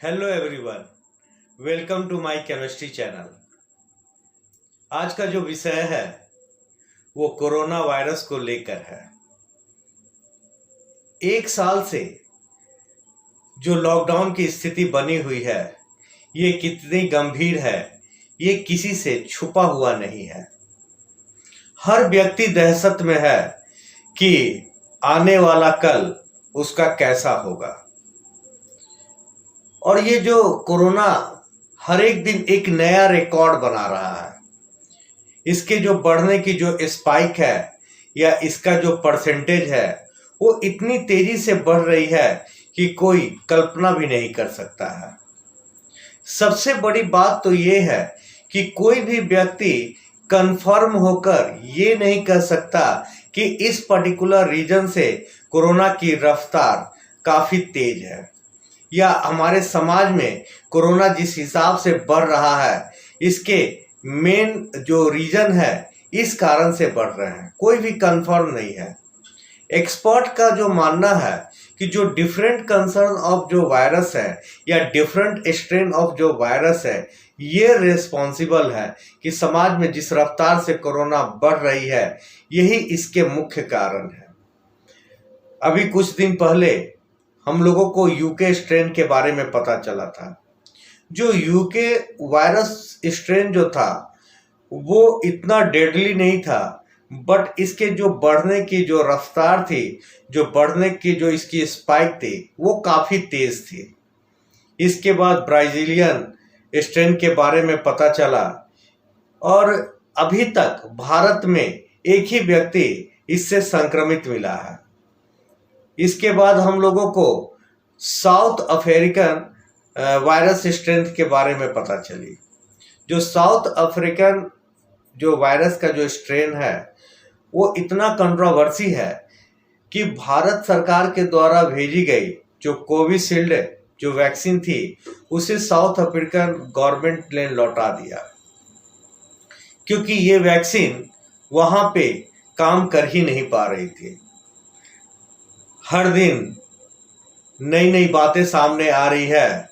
Hello everyone, welcome to my chemistry channel. आज का जो विषय है वो कोरोना वायरस को लेकर है। एक साल से जो लॉकडाउन की स्थिति बनी हुई है ये कितनी गंभीर है ये किसी से छुपा हुआ नहीं है। हर व्यक्ति दहशत में है कि आने वाला कल उसका कैसा होगा। और ये जो कोरोना हर एक दिन एक नया रिकॉर्ड बना रहा है। इसके जो बढ़ने की जो स्पाइक है या इसका जो परसेंटेज है वो इतनी तेजी से बढ़ रही है कि कोई कल्पना भी नहीं कर सकता है। सबसे बड़ी बात तो ये है कि कोई भी व्यक्ति कंफर्म होकर ये नहीं कह सकता कि इस पर्टिकुलर रीजन से कोरोना की रफ्तार काफी तेज है या हमारे समाज में कोरोना जिस हिसाब से बढ़ रहा है इसके मेन जो रीजन है इस कारण से बढ़ रहे हैं, कोई भी कंफर्म नहीं है। एक्सपर्ट का जो मानना है कि जो डिफरेंट कंसर्न ऑफ जो वायरस है या डिफरेंट स्ट्रेन ऑफ जो वायरस है ये रिस्पॉन्सिबल है कि समाज में जिस रफ्तार से कोरोना बढ़ रही है यही इसके मुख्य कारण है। अभी कुछ दिन पहले हम लोगों को यूके स्ट्रेन के बारे में पता चला था। जो यूके वायरस स्ट्रेन जो था वो इतना डेडली नहीं था, बट इसके जो बढ़ने की जो रफ्तार थी, जो बढ़ने की जो इसकी स्पाइक थी वो काफ़ी तेज़ थी। इसके बाद ब्राज़ीलियन स्ट्रेन के बारे में पता चला और अभी तक भारत में एक ही व्यक्ति इससे संक्रमित मिला है। इसके बाद हम लोगों को साउथ अफ्रीकन वायरस स्ट्रेन के बारे में पता चली। जो साउथ अफ्रीकन जो वायरस का जो स्ट्रेन है वो इतना कंट्रोवर्सी है कि भारत सरकार के द्वारा भेजी गई जो कोविशील्ड जो वैक्सीन थी उसे साउथ अफ्रीकन गवर्नमेंट ने लौटा दिया, क्योंकि ये वैक्सीन वहाँ पे काम कर ही नहीं पा रही थी। हर दिन नई नई बातें सामने आ रही है,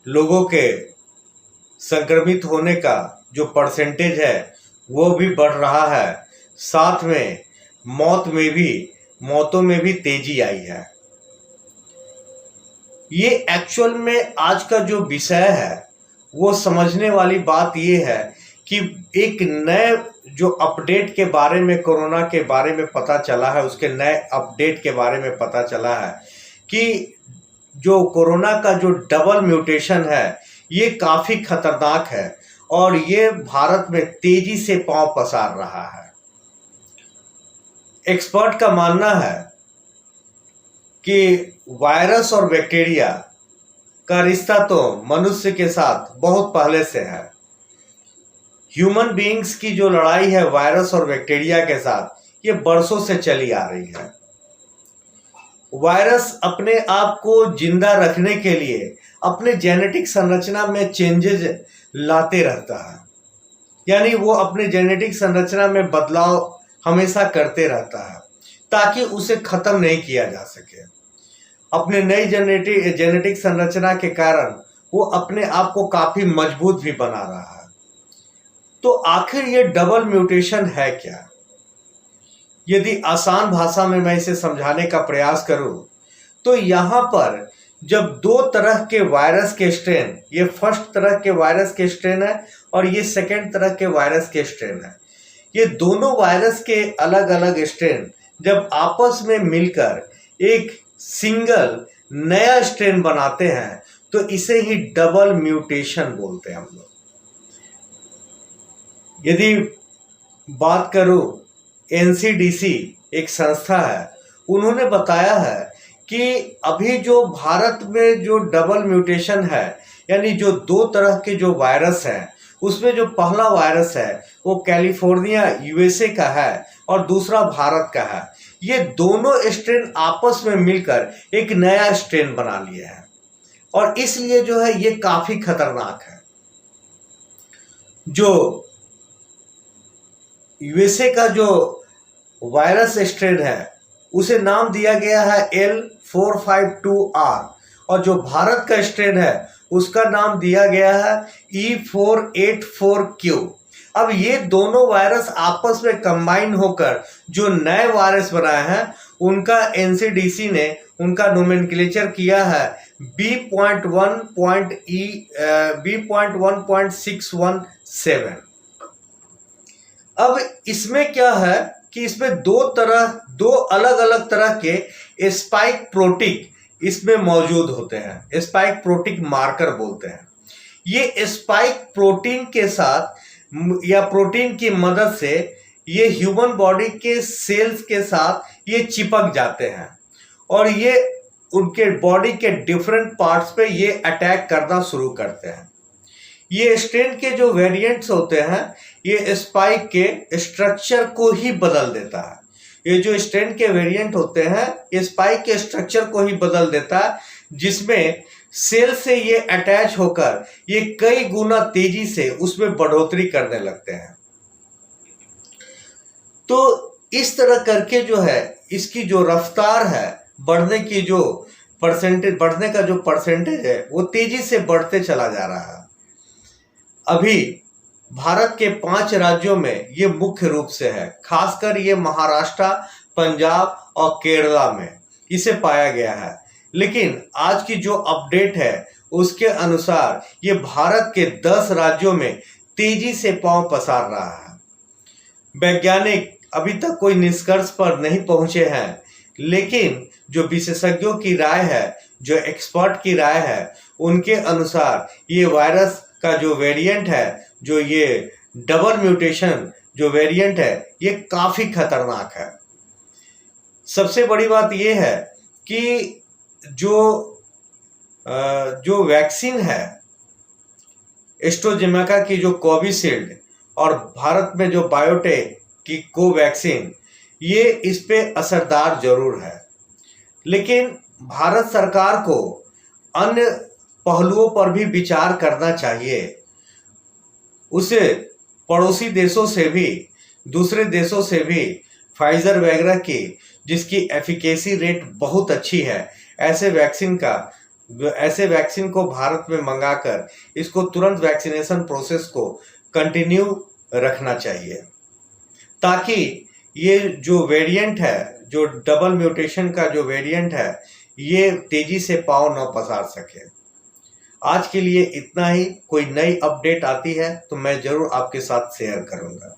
लोगों के संक्रमित होने का जो परसेंटेज है वो भी बढ़ रहा है, साथ में मौतों में भी तेजी आई है। ये एक्चुअल में आज का जो विषय है वो समझने वाली बात ये है कि एक नए जो अपडेट के बारे में कोरोना के बारे में पता चला है, उसके नए अपडेट के बारे में पता चला है कि जो कोरोना का जो डबल म्यूटेशन है ये काफ़ी खतरनाक है और ये भारत में तेजी से पांव पसार रहा है। एक्सपर्ट का मानना है कि वायरस और बैक्टीरिया का रिश्ता तो मनुष्य के साथ बहुत पहले से है। ह्यूमन बीइंग्स की जो लड़ाई है वायरस और बैक्टीरिया के साथ ये बरसों से चली आ रही है। वायरस अपने आप को जिंदा रखने के लिए अपने जेनेटिक संरचना में चेंजेस लाते रहता है, यानी वो अपने जेनेटिक संरचना में बदलाव हमेशा करते रहता है ताकि उसे खत्म नहीं किया जा सके। अपने नई जेनेटिक संरचना के कारण वो अपने आप को काफी मजबूत भी बना रहा है। तो आखिर ये डबल म्यूटेशन है क्या? यदि आसान भाषा में मैं इसे समझाने का प्रयास करूं तो यहाँ पर जब दो तरह के वायरस के स्ट्रेन, ये फर्स्ट तरह के वायरस के स्ट्रेन है और ये सेकेंड तरह के वायरस के स्ट्रेन है, ये दोनों वायरस के अलग अलग स्ट्रेन जब आपस में मिलकर एक सिंगल नया स्ट्रेन बनाते हैं तो इसे ही डबल म्यूटेशन बोलते हैं हम लोग। यदि बात करूं, एनसीडीसी एक संस्था है, उन्होंने बताया है कि अभी जो भारत में जो डबल म्यूटेशन है, यानी जो दो तरह के जो वायरस हैं, उसमें जो पहला वायरस है वो कैलिफोर्निया यूएसए का है और दूसरा भारत का है। ये दोनों स्ट्रेन आपस में मिलकर एक नया स्ट्रेन बना लिए हैं और इसलिए जो है ये काफी खतरनाक है। जो यूएसए का जो वायरस स्ट्रेन है उसे नाम दिया गया है L452R और जो भारत का स्ट्रेन है उसका नाम दिया गया है E484Q। अब ये दोनों वायरस आपस में कंबाइन होकर जो नए वायरस बनाए हैं उनका एनसीडीसी ने उनका नोमेनक्लेचर किया है B.1.617। अब इसमें क्या है कि इसमें दो अलग अलग तरह के स्पाइक प्रोटीन इसमें मौजूद होते हैं, स्पाइक प्रोटीन मार्कर बोलते हैं। ये स्पाइक प्रोटीन के साथ या प्रोटीन की मदद से ये ह्यूमन बॉडी के सेल्स के साथ ये चिपक जाते हैं और ये उनके बॉडी के डिफरेंट पार्ट्स पे ये अटैक करना शुरू करते हैं। ये स्ट्रेन के जो वेरिएंट्स होते हैं ये स्पाइक के स्ट्रक्चर को ही बदल देता है। ये जो स्ट्रेन के वेरिएंट होते हैं ये स्पाइक के स्ट्रक्चर को ही बदल देता है, जिसमें सेल से ये अटैच होकर ये कई गुना तेजी से उसमें बढ़ोतरी करने लगते हैं। तो इस तरह करके जो है इसकी जो रफ्तार है बढ़ने की जो परसेंटेज, बढ़ने का जो परसेंटेज है वो तेजी से बढ़ते चला जा रहा है। अभी भारत के 5 राज्यों में ये मुख्य रूप से है, खासकर ये महाराष्ट्र, पंजाब और केरला में इसे पाया गया है। लेकिन आज की जो अपडेट है उसके अनुसार ये भारत के 10 राज्यों में तेजी से पांव पसार रहा है। वैज्ञानिक अभी तक कोई निष्कर्ष पर नहीं पहुंचे हैं, लेकिन जो विशेषज्ञों की राय है, जो एक्सपर्ट की राय है, उनके अनुसार ये वायरस का जो वेरिएंट है, जो ये डबल म्यूटेशन जो वेरिएंट है, ये काफी खतरनाक है। सबसे बड़ी बात ये है कि जो वैक्सीन है एस्ट्राजेनेका की जो कोविशील्ड और भारत में जो बायोटेक की कोवैक्सीन, ये इस पे असरदार जरूर है, लेकिन भारत सरकार को अन्य पहलुओं पर भी विचार करना चाहिए। उसे पड़ोसी देशों से भी, दूसरे देशों से भी फाइजर वगैरह की जिसकी एफिकेसी रेट बहुत अच्छी है, ऐसे वैक्सीन को भारत में मंगाकर इसको तुरंत वैक्सीनेशन प्रोसेस को कंटिन्यू रखना चाहिए, ताकि ये जो वेरिएंट है, जो डबल म्यूटेशन का जो वेरिएंट है, ये तेजी से पांव न पसार सके। आज के लिए इतना ही। कोई नई अपडेट आती है तो मैं जरूर आपके साथ शेयर करूंगा।